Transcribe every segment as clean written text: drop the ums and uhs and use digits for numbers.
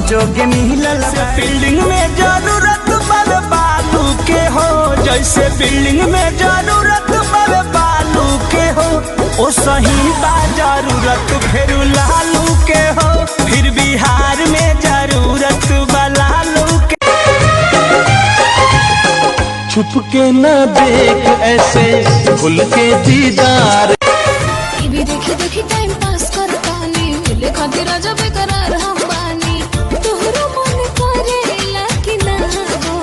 जोगे मिलल बिल्डिंग में जरूरत बल बालू के हो, जैसे बिल्डिंग में जरूरत बल बालू के हो, ओ सही बा जरूरत फेरू लालू के हो, फिर बिहार में जरूरत बलालू के। छुप के न देख ऐसे खुल के दीदार, टीवी देखे देखे टाइम पास करतानी, मिले खातिर राजा बेकरार हम बानी, तोहरो मन करेला कि ना हो।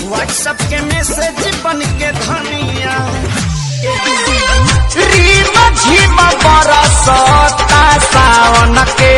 व्हाट्सएप के मैसेज बन के धनिया रीमा झीमा बरसता सावन के